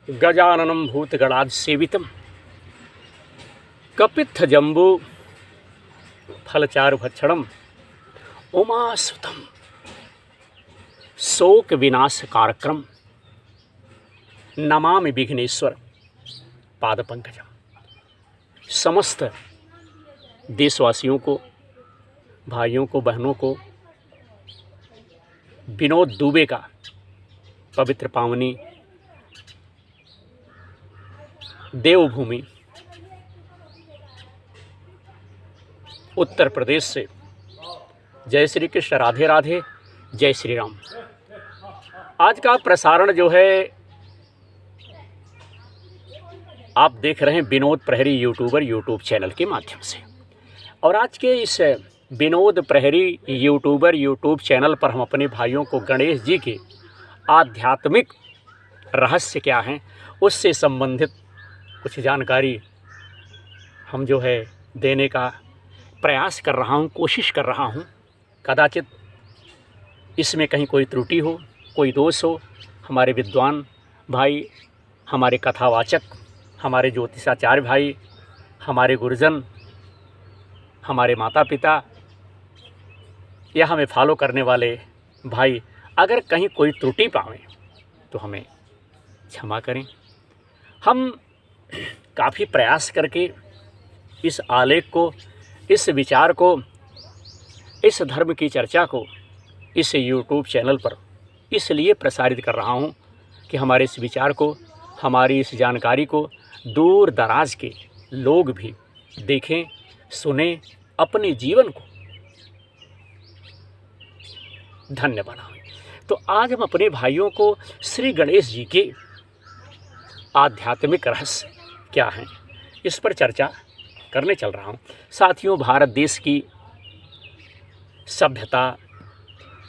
गजाननं भूतगणाधिसेवितं कपित्थजम्बू फलचारुभक्षणं उमासुतं शोक विनाशकारकं नमामि विघ्नेश्वर पादपंकजम। समस्त देशवासियों को, भाइयों को, बहनों को विनोद दुबे का पवित्र पावनी देवभूमि उत्तर प्रदेश से जय श्री कृष्ण, राधे राधे, जय श्री राम। आज का प्रसारण जो है आप देख रहे हैं विनोद प्रहरी यूट्यूब चैनल के माध्यम से। और आज के इस विनोद प्रहरी यूट्यूब चैनल पर हम अपने भाइयों को गणेश जी के आध्यात्मिक रहस्य क्या हैं उससे संबंधित कुछ जानकारी हम जो है देने का प्रयास कर रहा हूं, कोशिश कर रहा हूं। कदाचित इसमें कहीं कोई त्रुटि हो, कोई दोष हो, हमारे विद्वान भाई, हमारे कथावाचक, हमारे ज्योतिषाचार्य भाई, हमारे गुरुजन, हमारे माता पिता या हमें फॉलो करने वाले भाई अगर कहीं कोई त्रुटि पावें तो हमें क्षमा करें। हम काफ़ी प्रयास करके इस आलेख को, इस विचार को, इस धर्म की चर्चा को इस यूट्यूब चैनल पर इसलिए प्रसारित कर रहा हूं कि हमारे इस विचार को, हमारी इस जानकारी को दूर दराज के लोग भी देखें, सुनें, अपने जीवन को धन्य बनाएं। तो आज हम अपने भाइयों को श्री गणेश जी के आध्यात्मिक रहस्य क्या हैं इस पर चर्चा करने चल रहा हूं। साथियों, भारत देश की सभ्यता,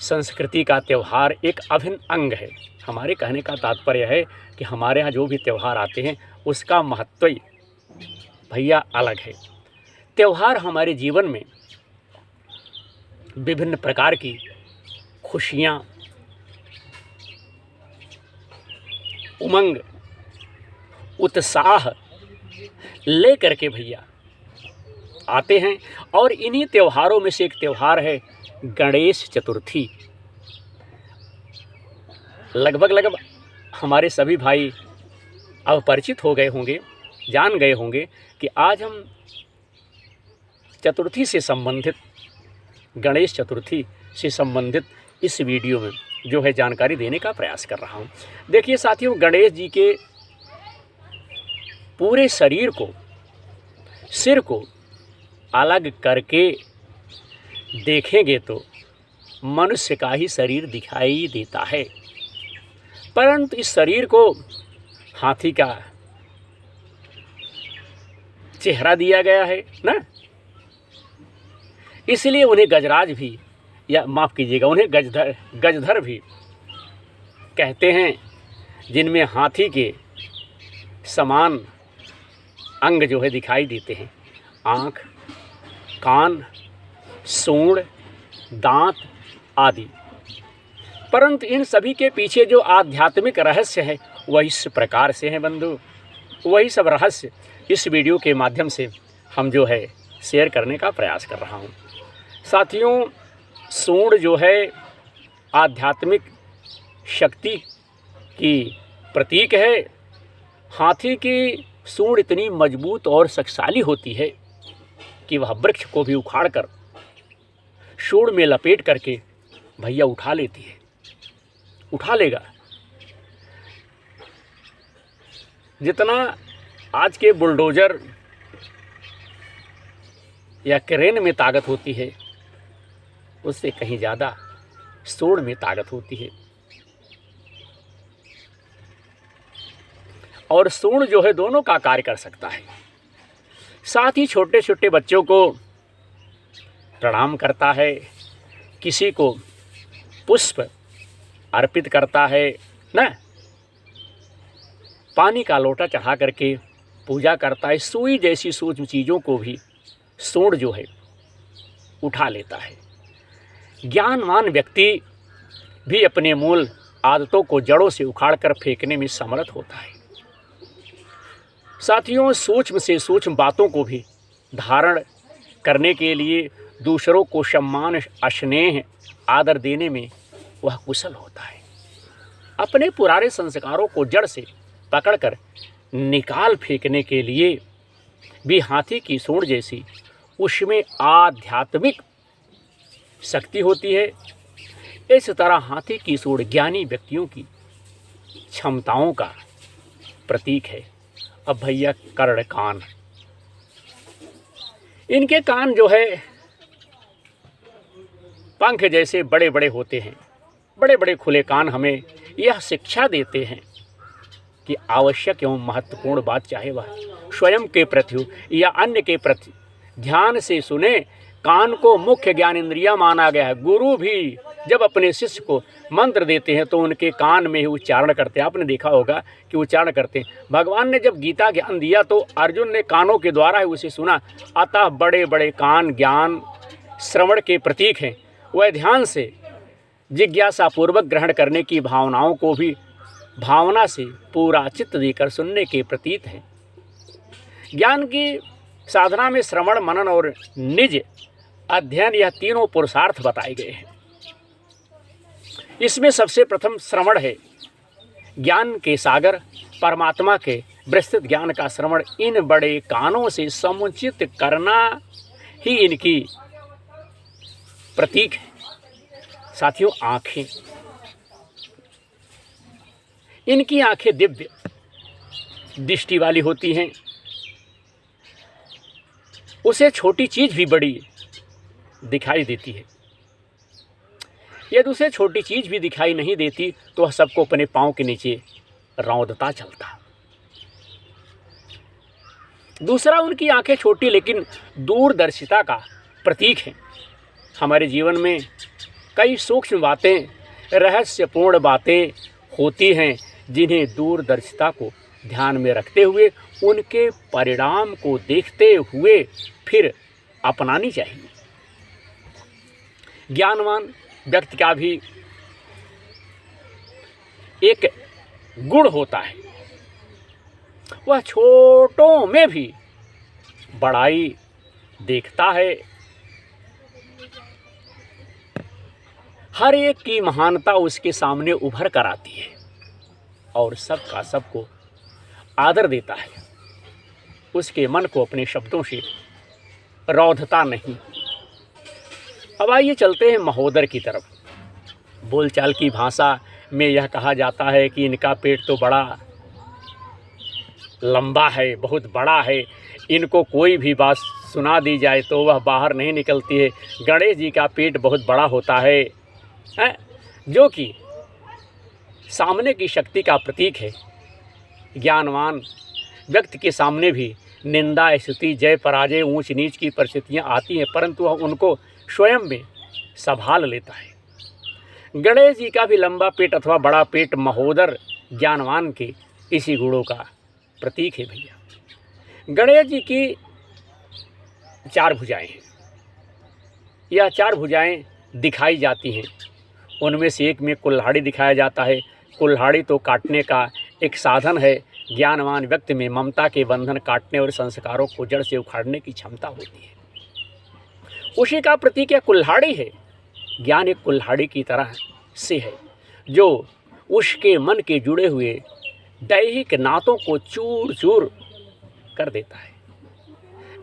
संस्कृति का त्यौहार एक अभिन्न अंग है। हमारे कहने का तात्पर्य है कि हमारे यहाँ जो भी त्यौहार आते हैं उसका महत्व ही भैया अलग है। त्यौहार हमारे जीवन में विभिन्न प्रकार की खुशियाँ, उमंग, उत्साह ले करके भैया आते हैं। और इन्हीं त्योहारों में से एक त्यौहार है गणेश चतुर्थी। लगभग हमारे सभी भाई अब परिचित हो गए होंगे, जान गए होंगे कि आज हम चतुर्थी से संबंधित, गणेश चतुर्थी से संबंधित इस वीडियो में जो है जानकारी देने का प्रयास कर रहा हूं। देखिए साथियों, गणेश जी के पूरे शरीर को, सिर को अलग करके देखेंगे तो मनुष्य का ही शरीर दिखाई देता है, परंतु इस शरीर को हाथी का चेहरा दिया गया है ना, इसलिए उन्हें गजराज भी, या माफ़ कीजिएगा, उन्हें गजधर भी कहते हैं, जिनमें हाथी के समान अंग जो है दिखाई देते हैं। आँख, कान, सूंड, दांत आदि। परंतु इन सभी के पीछे जो आध्यात्मिक रहस्य है वह इस प्रकार से है बंधु। वही सब रहस्य इस वीडियो के माध्यम से हम जो है शेयर करने का प्रयास कर रहा हूँ। साथियों, सूंड जो है आध्यात्मिक शक्ति की प्रतीक है। हाथी की सूंड इतनी मजबूत और शक्तिशाली होती है कि वह वृक्ष को भी उखाड़कर सूंड में लपेट करके भैया उठा लेती है, उठा लेगा। जितना आज के बुलडोजर या क्रेन में ताकत होती है उससे कहीं ज़्यादा सूंड में ताकत होती है। और सूंड जो है दोनों का कार्य कर सकता है। साथ ही छोटे छोटे बच्चों को प्रणाम करता है, किसी को पुष्प अर्पित करता है ना, पानी का लोटा चढ़ा करके पूजा करता है। सुई जैसी सूक्ष्म चीज़ों को भी सूंड जो है उठा लेता है। ज्ञानवान व्यक्ति भी अपने मूल आदतों को जड़ों से उखाड़कर फेंकने में समर्थ होता है। साथियों, सूक्ष्म से सूक्ष्म बातों को भी धारण करने के लिए दूसरों को सम्मान, स्नेह, आदर देने में वह कुशल होता है। अपने पुराने संस्कारों को जड़ से पकड़कर निकाल फेंकने के लिए भी हाथी की सूंड जैसी उसमें आध्यात्मिक शक्ति होती है। इस तरह हाथी की सूंड ज्ञानी व्यक्तियों की क्षमताओं का प्रतीक है। अब भैया कर्ण कान, इनके कान जो है पंख जैसे बड़े बड़े होते हैं। बड़े बड़े खुले कान हमें यह शिक्षा देते हैं कि आवश्यक एवं महत्वपूर्ण बात चाहे वह स्वयं के प्रति हो या अन्य के प्रति ध्यान से सुने। कान को मुख्य ज्ञान इंद्रिया माना गया है। गुरु भी जब अपने शिष्य को मंत्र देते हैं तो उनके कान में ही उच्चारण करते हैं। आपने देखा होगा कि उच्चारण करते हैं। भगवान ने जब गीता ज्ञान दिया तो अर्जुन ने कानों के द्वारा ही उसे सुना। अतः बड़े बड़े कान ज्ञान श्रवण के प्रतीक हैं। वह ध्यान से जिज्ञासापूर्वक ग्रहण करने की भावनाओं को भी भावना से पूरा चित्त देकर सुनने के प्रतीक हैं। ज्ञान की साधना में श्रवण, मनन और निज अध्ययन, यह तीनों पुरुषार्थ बताए गए हैं। इसमें सबसे प्रथम श्रवण है। ज्ञान के सागर परमात्मा के विस्तृत ज्ञान का श्रवण इन बड़े कानों से समुचित करना ही इनकी प्रतीक है। साथियों, आँखें, इनकी आँखें दिव्य दृष्टि वाली होती हैं। उसे छोटी चीज़ भी बड़ी दिखाई देती है। यदि उसे छोटी चीज़ भी दिखाई नहीं देती तो वह सबको अपने पाँव के नीचे रौंदता चलता। दूसरा, उनकी आंखें छोटी लेकिन दूरदर्शिता का प्रतीक है। हमारे जीवन में कई सूक्ष्म बातें, रहस्यपूर्ण बातें होती हैं जिन्हें दूरदर्शिता को ध्यान में रखते हुए उनके परिणाम को देखते हुए फिर अपनानी चाहिए। ज्ञानवान व्यक्ति का भी एक गुण होता है, वह छोटों में भी बड़ाई देखता है। हर एक की महानता उसके सामने उभर कर आती है और सबका सबको आदर देता है। उसके मन को अपने शब्दों से रौंदता नहीं। अब आइए चलते हैं महोदर की तरफ। बोलचाल की भाषा में यह कहा जाता है कि इनका पेट तो बड़ा लंबा है, बहुत बड़ा है, इनको कोई भी बात सुना दी जाए तो वह बाहर नहीं निकलती है। गणेश जी का पेट बहुत बड़ा होता है, जो कि सामने की शक्ति का प्रतीक है। ज्ञानवान व्यक्ति के सामने भी निंदा, स्तुति, जय पराजय, ऊंच नीच की परिस्थितियां आती हैं, परंतु वह उनको स्वयं में संभाल लेता है। गणेश जी का भी लंबा पेट अथवा बड़ा पेट महोदर ज्ञानवान के इसी गुणों का प्रतीक है। भैया, गणेश जी की 4 भुजाएं हैं। यह 4 भुजाएं दिखाई जाती हैं। उनमें से एक में कुल्हाड़ी दिखाया जाता है। कुल्हाड़ी तो काटने का एक साधन है। ज्ञानवान व्यक्ति में ममता के बंधन काटने और संस्कारों को जड़ से उखाड़ने की क्षमता होती है। उसी का प्रतीक यह कुल्हाड़ी है। ज्ञान एक कुल्हाड़ी की तरह से है जो उसके मन के जुड़े हुए दैहिक नातों को चूर चूर कर देता है।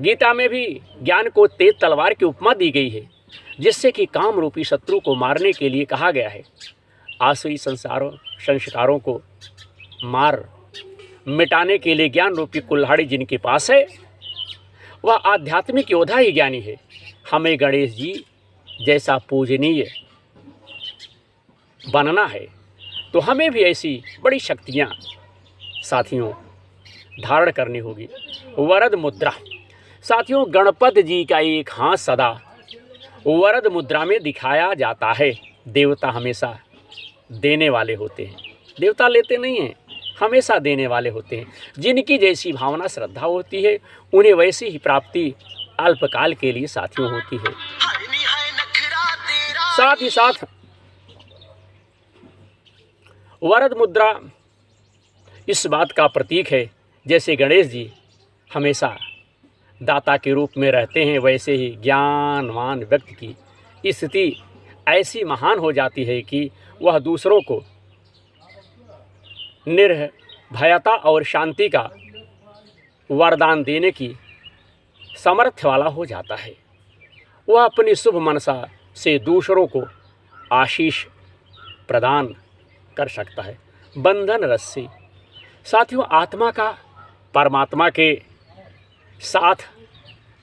गीता में भी ज्ञान को तेज तलवार की उपमा दी गई है, जिससे कि काम रूपी शत्रु को मारने के लिए कहा गया है। आसुरी संस्कारों को मार मिटाने के लिए ज्ञान रूपी कुल्हाड़ी जिनके पास है वह आध्यात्मिक योद्धा ही ज्ञानी है। हमें गणेश जी जैसा पूजनीय बनना है तो हमें भी ऐसी बड़ी शक्तियाँ साथियों धारण करनी होगी। वरद मुद्रा, साथियों गणपति जी का एक हाथ सदा वरद मुद्रा में दिखाया जाता है। देवता हमेशा देने वाले होते हैं, देवता लेते नहीं हैं, हमेशा देने वाले होते हैं। जिनकी जैसी भावना श्रद्धा होती है उन्हें वैसी ही प्राप्ति अल्पकाल के लिए साथियों होती है। साथ ही साथ वरद मुद्रा इस बात का प्रतीक है जैसे गणेश जी हमेशा दाता के रूप में रहते हैं, वैसे ही ज्ञानवान व्यक्ति की स्थिति ऐसी महान हो जाती है कि वह दूसरों को निर्भयता और शांति का वरदान देने की सामर्थ्य वाला हो जाता है। वह अपनी शुभ मनसा से दूसरों को आशीष प्रदान कर सकता है। बंधन रस्सी, साथियों, आत्मा का परमात्मा के साथ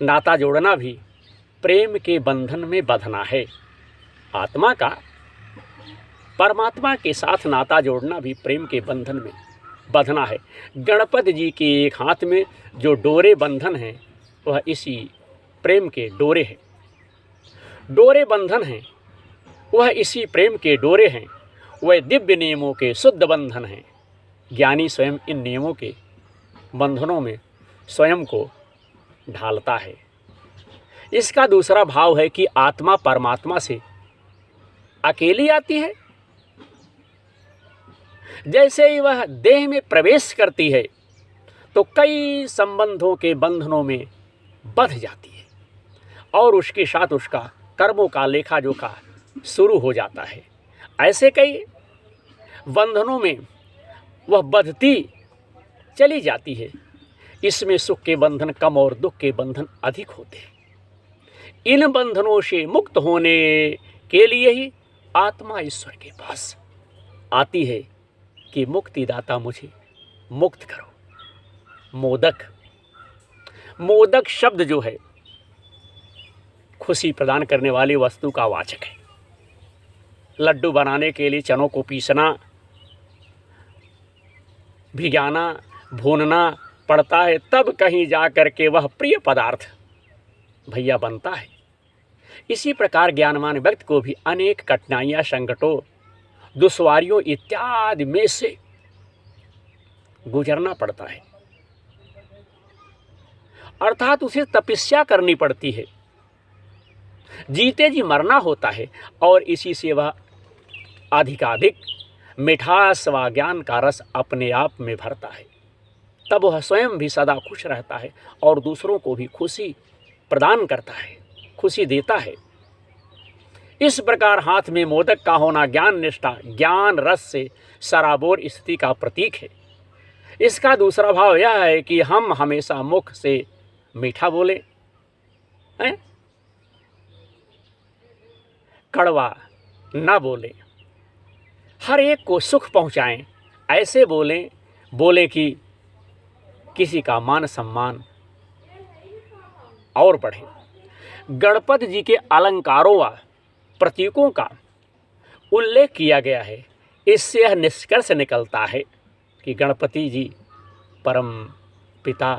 नाता जोड़ना भी प्रेम के बंधन में बंधना है। आत्मा का परमात्मा के साथ नाता जोड़ना भी प्रेम के बंधन में बंधना है। गणपति जी के एक हाथ में जो डोरे बंधन हैं वह इसी प्रेम के डोरे हैं। डोरे बंधन हैं वह इसी प्रेम के डोरे हैं। वह दिव्य नियमों के शुद्ध बंधन हैं। ज्ञानी स्वयं इन नियमों के बंधनों में स्वयं को ढालता है। इसका दूसरा भाव है कि आत्मा परमात्मा से अकेली आती है। जैसे ही वह देह में प्रवेश करती है तो कई संबंधों के बंधनों में बंध जाती है और उसके साथ उसका कर्मों का लेखा जोखा शुरू हो जाता है। ऐसे कई बंधनों में वह बंधती चली जाती है। इसमें सुख के बंधन कम और दुख के बंधन अधिक होते हैं। इन बंधनों से मुक्त होने के लिए ही आत्मा ईश्वर के पास आती है कि मुक्तिदाता मुझे मुक्त करो। मोदक, मोदक शब्द जो है खुशी प्रदान करने वाली वस्तु का वाचक है। लड्डू बनाने के लिए चनों को पीसना, भिगाना, भूनना पड़ता है, तब कहीं जा कर के वह प्रिय पदार्थ भैया बनता है। इसी प्रकार ज्ञानवान व्यक्ति को भी अनेक कठिनाइयाँ, संकटों, दुश्वारियों इत्यादि में से गुजरना पड़ता है, अर्थात उसे तपस्या करनी पड़ती है। जीते जी मरना होता है और इसी से वह अधिकाधिक मिठास व ज्ञान का रस अपने आप में भरता है। तब वह स्वयं भी सदा खुश रहता है और दूसरों को भी खुशी प्रदान करता है, खुशी देता है। इस प्रकार हाथ में मोदक का होना ज्ञान निष्ठा, ज्ञान रस से सराबोर स्थिति का प्रतीक है। इसका दूसरा भाव यह है कि हम हमेशा मुख से मीठा बोले, हैं, कड़वा न बोले, हर एक को सुख पहुँचाएं, ऐसे बोले कि किसी का मान सम्मान और बढ़े। गणपति जी के अलंकारों व प्रतीकों का उल्लेख किया गया है। इससे यह निष्कर्ष निकलता है कि गणपति जी परम पिता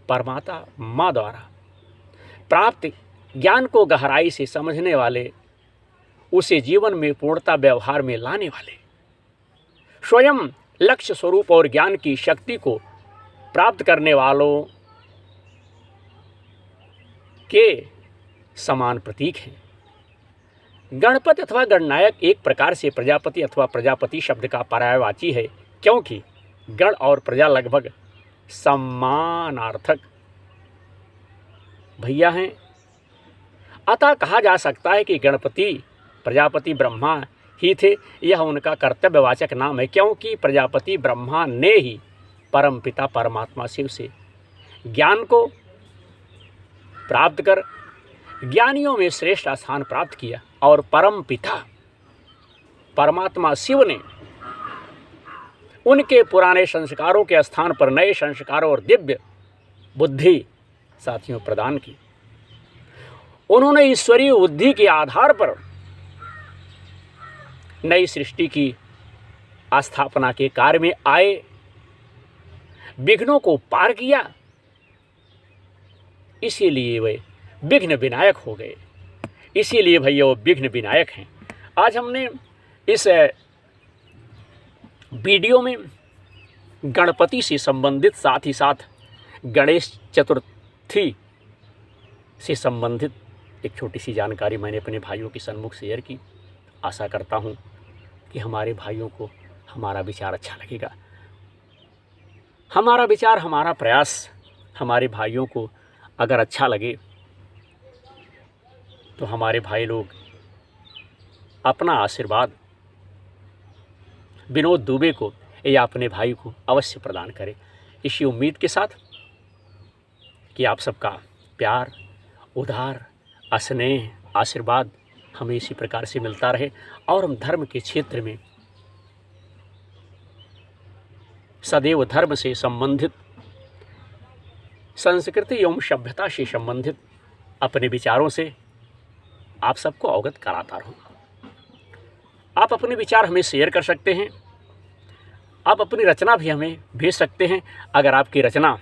परमात्मा माँ द्वारा प्राप्त ज्ञान को गहराई से समझने वाले, उसे जीवन में पूर्णता व्यवहार में लाने वाले, स्वयं लक्ष्य स्वरूप और ज्ञान की शक्ति को प्राप्त करने वालों के समान प्रतीक हैं। गणपति अथवा गणनायक एक प्रकार से प्रजापति अथवा प्रजापति शब्द का पर्यायवाची है, क्योंकि गण और प्रजा लगभग समानार्थक भैया हैं। अतः कहा जा सकता है कि गणपति प्रजापति ब्रह्मा ही थे। यह उनका कर्तव्यवाचक नाम है, क्योंकि प्रजापति ब्रह्मा ने ही परम पिता परमात्मा शिव से ज्ञान को प्राप्त कर ज्ञानियों में श्रेष्ठ स्थान प्राप्त किया और परम पिता परमात्मा शिव ने उनके पुराने संस्कारों के स्थान पर नए संस्कारों और दिव्य बुद्धि साथियों प्रदान की। उन्होंने ईश्वरीय बुद्धि के आधार पर नई सृष्टि की स्थापना के कार्य में आए, विघ्नों को पार किया, इसीलिए वे विघ्न विनायक हो गए। इसीलिए भैया वो विघ्न विनायक हैं। आज हमने इस वीडियो में गणपति से संबंधित, साथ ही साथ गणेश चतुर्थी से संबंधित एक छोटी सी जानकारी मैंने अपने भाइयों के सन्मुख शेयर की। आशा करता हूँ कि हमारे भाइयों को हमारा विचार अच्छा लगेगा। हमारा विचार, हमारा प्रयास हमारे भाइयों को अगर अच्छा लगे तो हमारे भाई लोग अपना आशीर्वाद विनोद दुबे को या अपने भाई को अवश्य प्रदान करें, इसी उम्मीद के साथ कि आप सबका प्यार, उधार, स्नेह, आशीर्वाद हमें इसी प्रकार से मिलता रहे और हम धर्म के क्षेत्र में सदैव धर्म से संबंधित, संस्कृति एवं सभ्यता से संबंधित अपने विचारों से आप सबको अवगत कराता रहूं। आप अपने विचार हमें शेयर कर सकते हैं, आप अपनी रचना भी हमें भेज सकते हैं। अगर आपकी रचना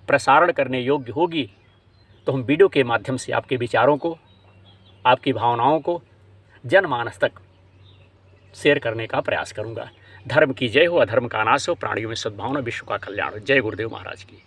प्रसारण करने योग्य होगी तो हम वीडियो के माध्यम से आपके विचारों को, आपकी भावनाओं को जनमानस तक शेयर करने का प्रयास करूंगा। धर्म की जय हो, अधर्म का नाश हो, प्राणियों में सद्भावना, विश्व का कल्याण हो। जय गुरुदेव महाराज की।